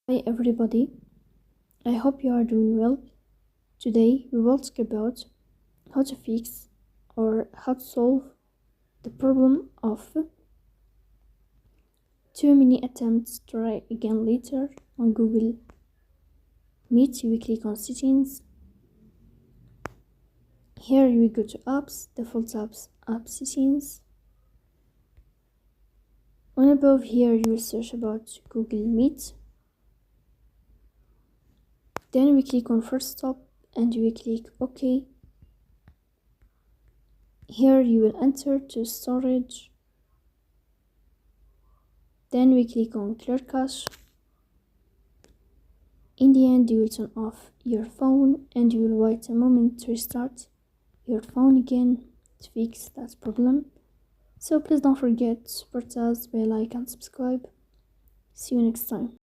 Hi everybody, I hope you are doing well. Today we will talk about how to fix or how to solve the problem of too many attempts to try again later on Google Meet. We click on settings. Here we go to apps, default apps, app settings. On above here you will search about Google Meet. Then we click on first stop and we click OK. Here you will enter to storage. Then we click on clear cache. In the end, you will turn off your phone and you will wait a moment to restart your phone again to fix that problem. So please don't forget to support us by like and subscribe. See you next time.